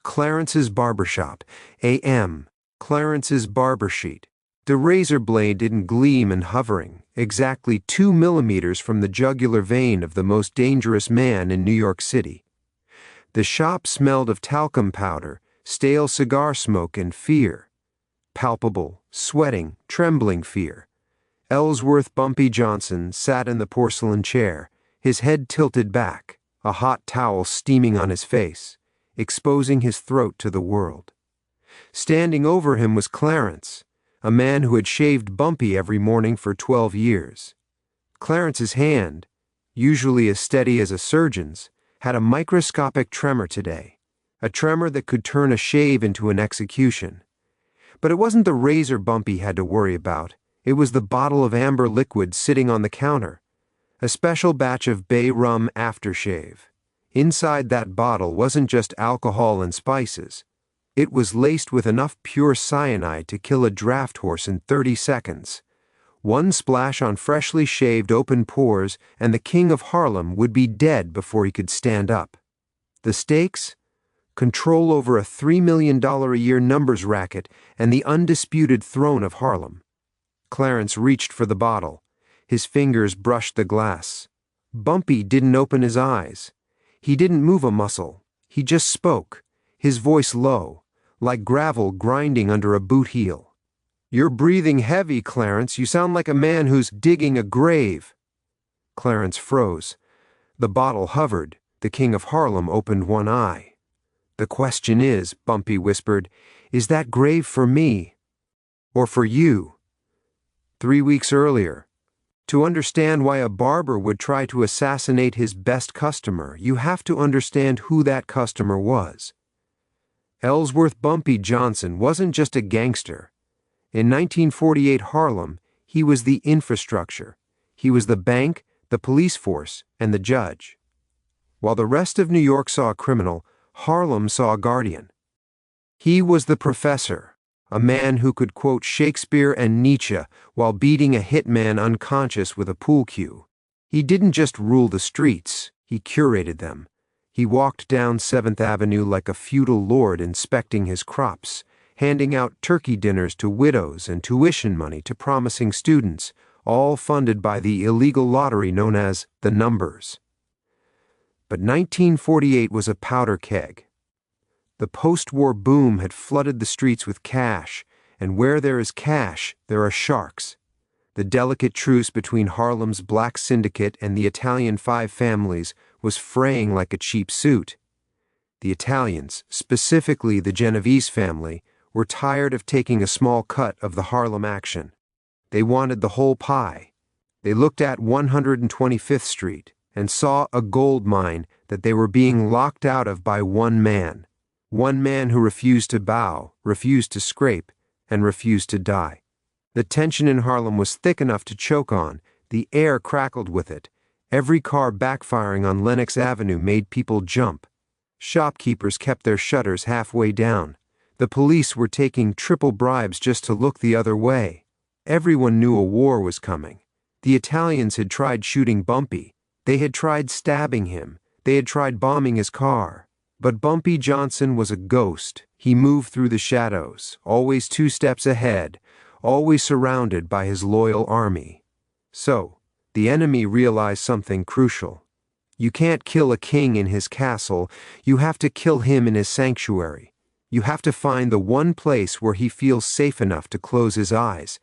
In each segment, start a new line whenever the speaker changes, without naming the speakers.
Clarence's barbershop. A.M. Clarence's barber sheet. The razor blade didn't gleam and hovering, exactly 2 millimeters from the jugular vein of the most dangerous man in New York City. The shop smelled of talcum powder, stale cigar smoke, and fear. Palpable, sweating, trembling fear. Ellsworth Bumpy Johnson sat in the porcelain chair, his head tilted back, a hot towel steaming on his face, exposing his throat to the world. Standing over him was Clarence, a man who had shaved Bumpy every morning for 12 years. Clarence's hand, usually as steady as a surgeon's, had a microscopic tremor today, a tremor that could turn a shave into an execution. But it wasn't the razor Bumpy had to worry about. It was the bottle of amber liquid sitting on the counter, a special batch of bay rum aftershave. Inside that bottle wasn't just alcohol and spices. It was laced with enough pure cyanide to kill a draft horse in 30 seconds. One splash on freshly shaved open pores, and the king of Harlem would be dead before he could stand up. The stakes? Control over a $3 million a year numbers racket and the undisputed throne of Harlem. Clarence reached for the bottle. His fingers brushed the glass. Bumpy didn't open his eyes. He didn't move a muscle. He just spoke, his voice low, like gravel grinding under a boot heel. "You're breathing heavy, Clarence. You sound like a man who's digging a grave." Clarence froze. The bottle hovered. The king of Harlem opened one eye. "The question is," Bumpy whispered, "is that grave for me? Or for you?" 3 weeks earlier. To understand why a barber would try to assassinate his best customer, you have to understand who that customer was. Ellsworth Bumpy Johnson wasn't just a gangster. In 1948 Harlem, he was the infrastructure. He was the bank, the police force, and the judge. While the rest of New York saw a criminal, Harlem saw a guardian. He was the professor, a man who could quote Shakespeare and Nietzsche while beating a hitman unconscious with a pool cue. He didn't just rule the streets, he curated them. He walked down 7th Avenue like a feudal lord inspecting his crops, handing out turkey dinners to widows and tuition money to promising students, all funded by the illegal lottery known as the numbers. But 1948 was a powder keg. The post-war boom had flooded the streets with cash, and where there is cash, there are sharks. The delicate truce between Harlem's black syndicate and the Italian five families was fraying like a cheap suit. The Italians, specifically the Genovese family, were tired of taking a small cut of the Harlem action. They wanted the whole pie. They looked at 125th Street and saw a gold mine that they were being locked out of by one man who refused to bow, refused to scrape, and refused to die. The tension in Harlem was thick enough to choke on. The air crackled with it. Every car backfiring on Lenox Avenue made people jump. Shopkeepers kept their shutters halfway down. The police were taking triple bribes just to look the other way. Everyone knew a war was coming. The Italians had tried shooting Bumpy. They had tried stabbing him. They had tried bombing his car. But Bumpy Johnson was a ghost. He moved through the shadows, always 2 steps ahead, always surrounded by his loyal army. So, the enemy realized something crucial. You can't kill a king in his castle. You have to kill him in his sanctuary. You have to find the one place where he feels safe enough to close his eyes.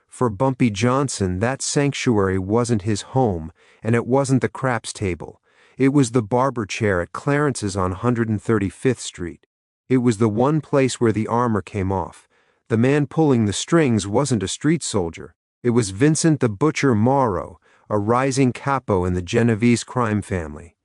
For Bumpy Johnson, that sanctuary wasn't his home, and it wasn't the craps table. It was the barber chair at Clarence's on 135th Street. It was the one place where the armor came off. The man pulling the strings wasn't a street soldier. It was Vincent the Butcher Morrow, a rising capo in the Genovese crime family.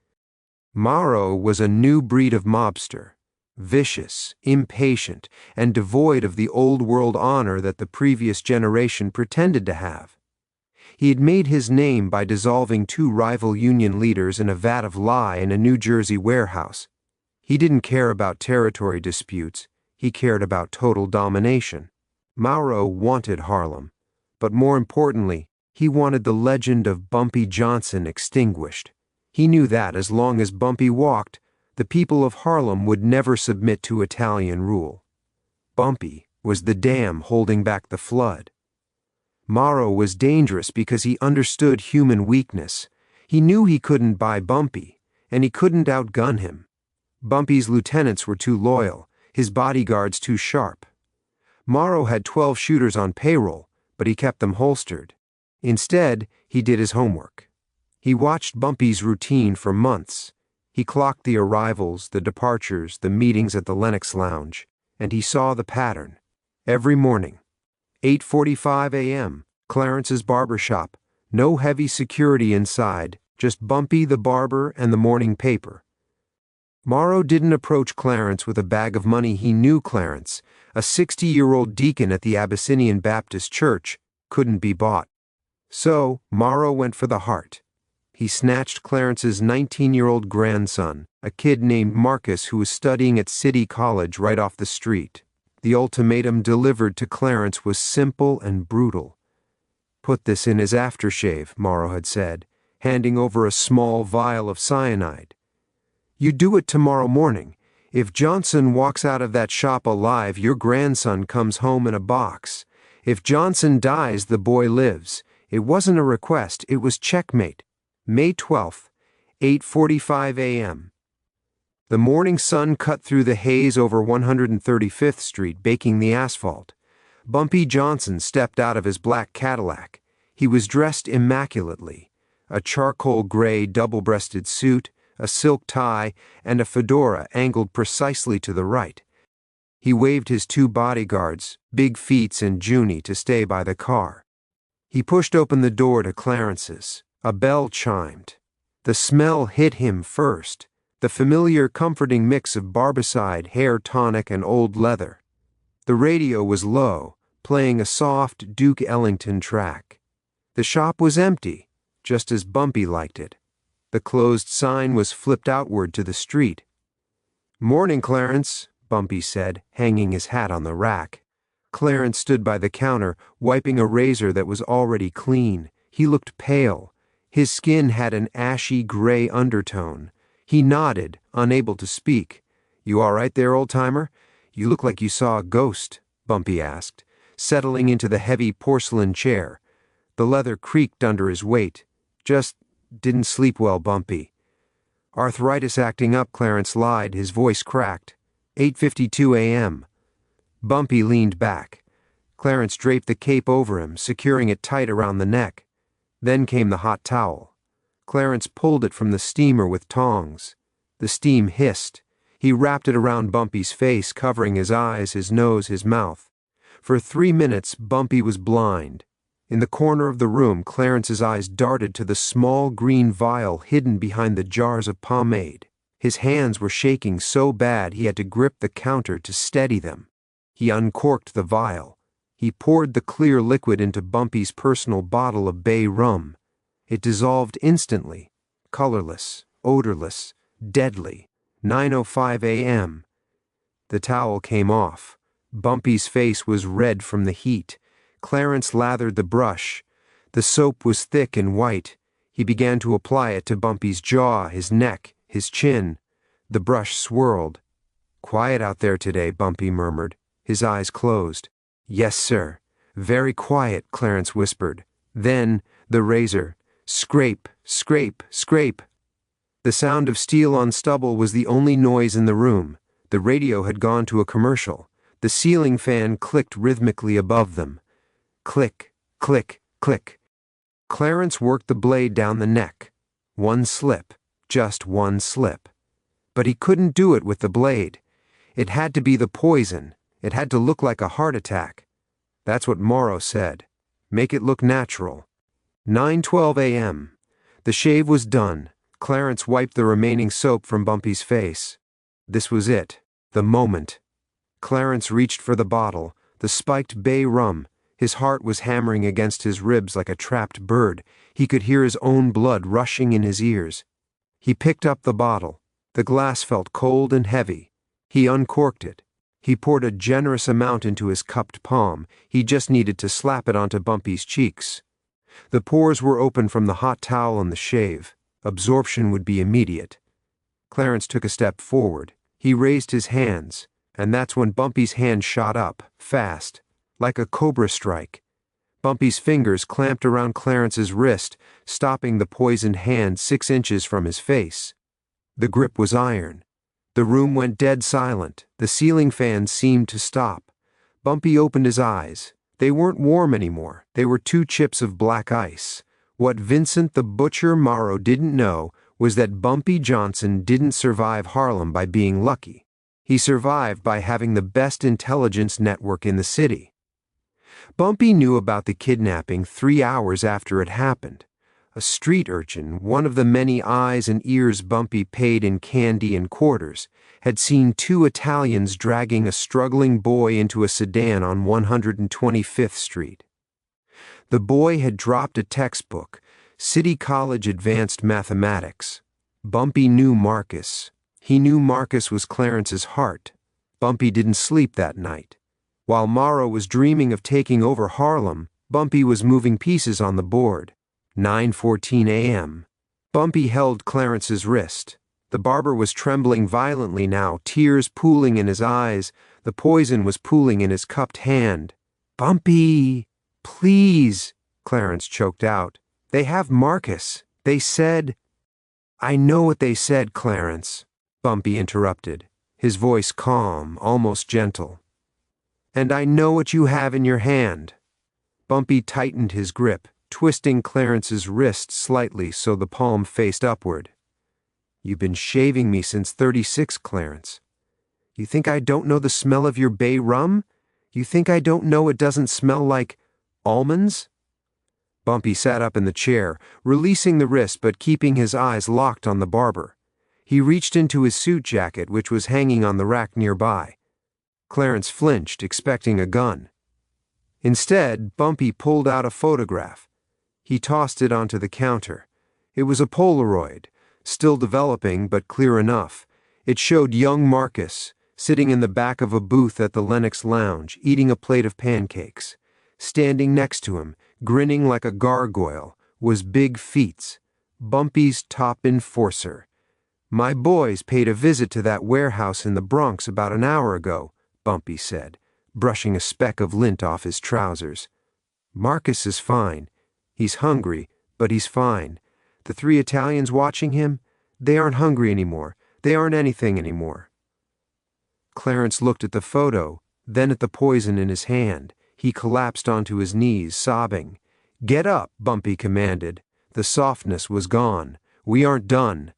Morrow was a new breed of mobster, vicious, impatient, and devoid of the old-world honor that the previous generation pretended to have. He had made his name by dissolving 2 rival union leaders in a vat of lye in a New Jersey warehouse. He didn't care about territory disputes. He cared about total domination. Morrow wanted Harlem, but more importantly, he wanted the legend of Bumpy Johnson extinguished. He knew that as long as Bumpy walked, The people of Harlem would never submit to Italian rule. Bumpy was the dam holding back the flood. Morrow was dangerous because he understood human weakness. He knew he couldn't buy Bumpy, and he couldn't outgun him. Bumpy's lieutenants were too loyal, his bodyguards too sharp. Morrow had 12 shooters on payroll, but he kept them holstered. Instead, he did his homework. He watched Bumpy's routine for months. He clocked the arrivals, the departures, the meetings at the Lenox Lounge, and he saw the pattern. Every morning, 8:45 a.m., Clarence's barber shop. No heavy security inside, just Bumpy the barber and the morning paper. Morrow didn't approach Clarence with a bag of money. He knew Clarence, a 60-year-old deacon at the Abyssinian Baptist Church, couldn't be bought. So Morrow went for the heart. He snatched Clarence's 19-year-old grandson, a kid named Marcus who was studying at City College right off the street. The ultimatum delivered to Clarence was simple and brutal. "Put this in his aftershave," Morrow had said, handing over a small vial of cyanide. "You do it tomorrow morning. If Johnson walks out of that shop alive, your grandson comes home in a box. If Johnson dies, the boy lives." It wasn't a request, it was checkmate. May 12th, 8:45 a.m. The morning sun cut through the haze over 135th Street, baking the asphalt. Bumpy Johnson stepped out of his black Cadillac. He was dressed immaculately. A charcoal gray double-breasted suit, a silk tie, and a fedora angled precisely to the right. He waved his 2 bodyguards, Big Feets and Junie, to stay by the car. He pushed open the door to Clarence's. A bell chimed. The smell hit him first, the familiar comforting mix of barbicide, hair tonic, and old leather. The radio was low, playing a soft Duke Ellington track. The shop was empty, just as Bumpy liked it. The closed sign was flipped outward to the street. "Morning, Clarence," Bumpy said, hanging his hat on the rack. Clarence stood by the counter, wiping a razor that was already clean. He looked pale. His skin had an ashy gray undertone. He nodded, unable to speak. "You all right there, old-timer? You look like you saw a ghost," Bumpy asked, settling into the heavy porcelain chair. The leather creaked under his weight. "Just didn't sleep well, Bumpy." "Arthritis acting up," Clarence lied, his voice cracked. 8:52 a.m. Bumpy leaned back. Clarence draped the cape over him, securing it tight around the neck. Then came the hot towel. Clarence pulled it from the steamer with tongs. The steam hissed. He wrapped it around Bumpy's face, covering his eyes, his nose, his mouth. For 3 minutes, Bumpy was blind. In the corner of the room, Clarence's eyes darted to the small green vial hidden behind the jars of pomade. His hands were shaking so bad he had to grip the counter to steady them. He uncorked the vial. He poured the clear liquid into Bumpy's personal bottle of bay rum. It dissolved instantly, colorless, odorless, deadly. 9:05 a.m. The towel came off. Bumpy's face was red from the heat. Clarence lathered the brush. The soap was thick and white. He began to apply it to Bumpy's jaw, his neck, his chin. The brush swirled. "Quiet out there today," Bumpy murmured. His eyes closed. "Yes, sir." "Very quiet," Clarence whispered. Then, the razor. Scrape, scrape, scrape. The sound of steel on stubble was the only noise in the room. The radio had gone to a commercial. The ceiling fan clicked rhythmically above them. Click, click, click. Clarence worked the blade down the neck. One slip, just one slip. But he couldn't do it with the blade. It had to be the poison. It had to look like a heart attack. That's what Morrow said. Make it look natural. 9:12 a.m. The shave was done. Clarence wiped the remaining soap from Bumpy's face. This was it. The moment. Clarence reached for the bottle, the spiked bay rum. His heart was hammering against his ribs like a trapped bird. He could hear his own blood rushing in his ears. He picked up the bottle. The glass felt cold and heavy. He uncorked it. He poured a generous amount into his cupped palm. He just needed to slap it onto Bumpy's cheeks. The pores were open from the hot towel and the shave. Absorption would be immediate. Clarence took a step forward. He raised his hands, and that's when Bumpy's hand shot up, fast, like a cobra strike. Bumpy's fingers clamped around Clarence's wrist, stopping the poisoned hand 6 inches from his face. The grip was iron. The room went dead silent. The ceiling fan seemed to stop. Bumpy opened his eyes. They weren't warm anymore. They were 2 chips of black ice. What Vincent the Butcher Morrow didn't know was that Bumpy Johnson didn't survive Harlem by being lucky. He survived by having the best intelligence network in the city. Bumpy knew about the kidnapping 3 hours after it happened. A street urchin, one of the many eyes and ears Bumpy paid in candy and quarters, had seen 2 Italians dragging a struggling boy into a sedan on 125th Street. The boy had dropped a textbook, City College Advanced Mathematics. Bumpy knew Marcus. He knew Marcus was Clarence's heart. Bumpy didn't sleep that night. While Morrow was dreaming of taking over Harlem, Bumpy was moving pieces on the board. 9:14 a.m. Bumpy held Clarence's wrist. The barber was trembling violently now, tears pooling in his eyes. The poison was pooling in his cupped hand. "Bumpy, please," Clarence choked out. "They have Marcus. They said—" "I know what they said, Clarence," Bumpy interrupted, his voice calm, almost gentle. "And I know what you have in your hand." Bumpy tightened his grip, twisting Clarence's wrist slightly so the palm faced upward. "You've been shaving me since 36, Clarence. You think I don't know the smell of your bay rum? You think I don't know it doesn't smell like almonds?" Bumpy sat up in the chair, releasing the wrist but keeping his eyes locked on the barber. He reached into his suit jacket, which was hanging on the rack nearby. Clarence flinched, expecting a gun. Instead, Bumpy pulled out a photograph. He tossed it onto the counter. It was a Polaroid, still developing but clear enough. It showed young Marcus, sitting in the back of a booth at the Lenox Lounge, eating a plate of pancakes. Standing next to him, grinning like a gargoyle, was Big Feets, Bumpy's top enforcer. "My boys paid a visit to that warehouse in the Bronx about an hour ago," Bumpy said, brushing a speck of lint off his trousers. "Marcus is fine. He's hungry, but he's fine. The 3 Italians watching him, they aren't hungry anymore. They aren't anything anymore." Clarence looked at the photo, then at the poison in his hand. He collapsed onto his knees, sobbing. "Get up," Bumpy commanded. The softness was gone. "We aren't done."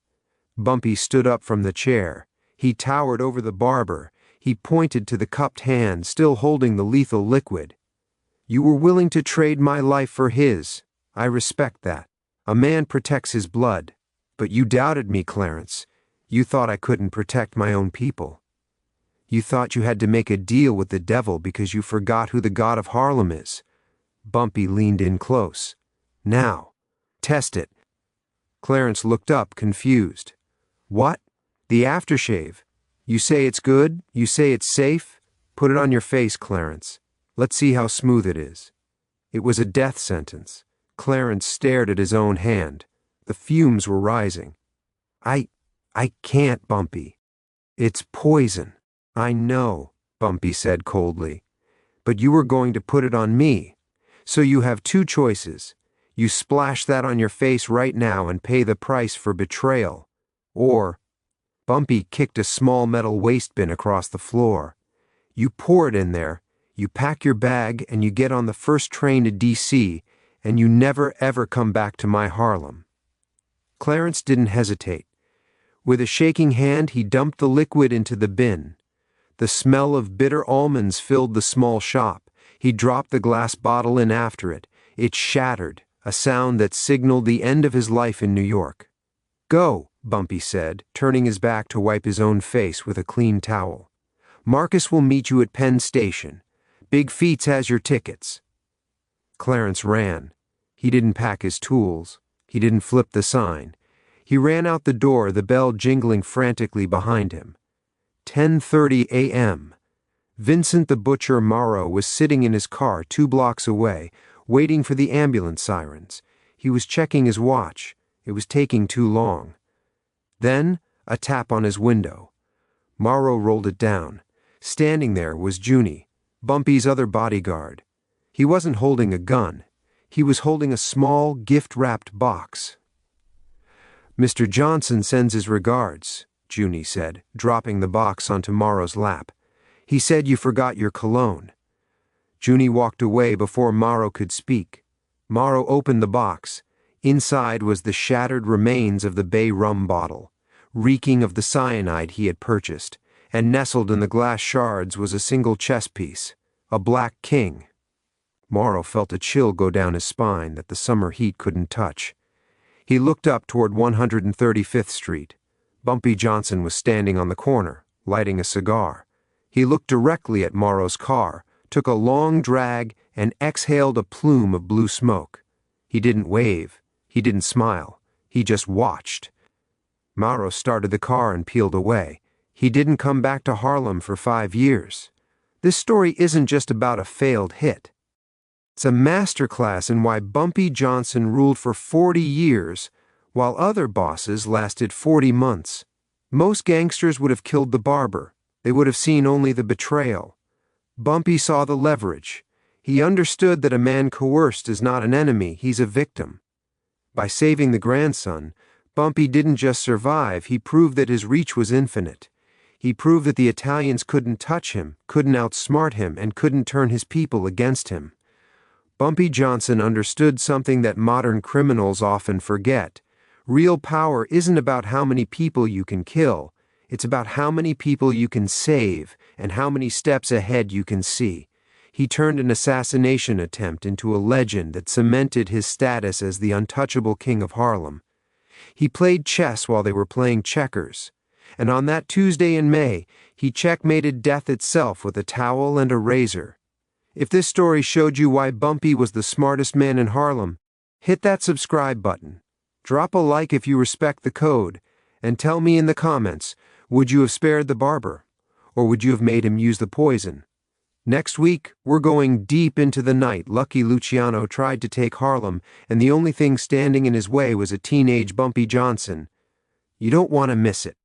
Bumpy stood up from the chair. He towered over the barber. He pointed to the cupped hand, still holding the lethal liquid. "You were willing to trade my life for his. I respect that. A man protects his blood. But you doubted me, Clarence. You thought I couldn't protect my own people. You thought you had to make a deal with the devil because you forgot who the god of Harlem is." Bumpy leaned in close. "Now, test it." Clarence looked up, confused. "What? The aftershave? You say it's good? You say it's safe? Put it on your face, Clarence. Let's see how smooth it is." It was a death sentence. Clarence stared at his own hand. The fumes were rising. I can't, Bumpy. It's poison." "I know," Bumpy said coldly. "But you were going to put it on me. So you have 2 choices. You splash that on your face right now and pay the price for betrayal. Or—" Bumpy kicked a small metal waste bin across the floor. "You pour it in there, you pack your bag, and you get on the first train to D.C., and you never ever come back to my Harlem." Clarence didn't hesitate. With a shaking hand, he dumped the liquid into the bin. The smell of bitter almonds filled the small shop. He dropped the glass bottle in after it. It shattered, a sound that signaled the end of his life in New York. "Go," Bumpy said, turning his back to wipe his own face with a clean towel. "Marcus will meet you at Penn Station. Big Feets has your tickets." Clarence ran. He didn't pack his tools. He didn't flip the sign. He ran out the door, the bell jingling frantically behind him. 10:30 a.m. Vincent the Butcher Morrow was sitting in his car 2 blocks away, waiting for the ambulance sirens. He was checking his watch. It was taking too long. Then, A tap on his window. Morrow rolled it down. Standing there was Junie, Bumpy's other bodyguard. He wasn't holding a gun. He was holding a small, gift-wrapped box. "Mr. Johnson sends his regards," Junie said, dropping the box onto Morrow's lap. "He said you forgot your cologne." Junie walked away before Morrow could speak. Morrow opened the box. Inside was the shattered remains of the bay rum bottle, reeking of the cyanide he had purchased, and nestled in the glass shards was a single chess piece, a black king. Morrow felt a chill go down his spine that the summer heat couldn't touch. He looked up toward 135th Street. Bumpy Johnson was standing on the corner, lighting a cigar. He looked directly at Morrow's car, took a long drag, and exhaled a plume of blue smoke. He didn't wave. He didn't smile. He just watched. Morrow started the car and peeled away. He didn't come back to Harlem for 5 years. This story isn't just about a failed hit. It's a masterclass in why Bumpy Johnson ruled for 40 years, while other bosses lasted 40 months. Most gangsters would have killed the Barber. They would have seen only the betrayal. Bumpy saw the leverage. He understood that a man coerced is not an enemy, he's a victim. By saving the grandson, Bumpy didn't just survive, he proved that his reach was infinite. He proved that the Italians couldn't touch him, couldn't outsmart him, and couldn't turn his people against him. Bumpy Johnson understood something that modern criminals often forget. Real power isn't about how many people you can kill. It's about how many people you can save and how many steps ahead you can see. He turned an assassination attempt into a legend that cemented his status as the untouchable king of Harlem. He played chess while they were playing checkers. And on that Tuesday in May, he checkmated death itself with a towel and a razor. If this story showed you why Bumpy was the smartest man in Harlem, hit that subscribe button. Drop a like if you respect the code, and tell me in the comments, would you have spared the Barber? Or would you have made him use the poison? Next week, we're going deep into the night Lucky Luciano tried to take Harlem, and the only thing standing in his way was a teenage Bumpy Johnson. You don't want to miss it.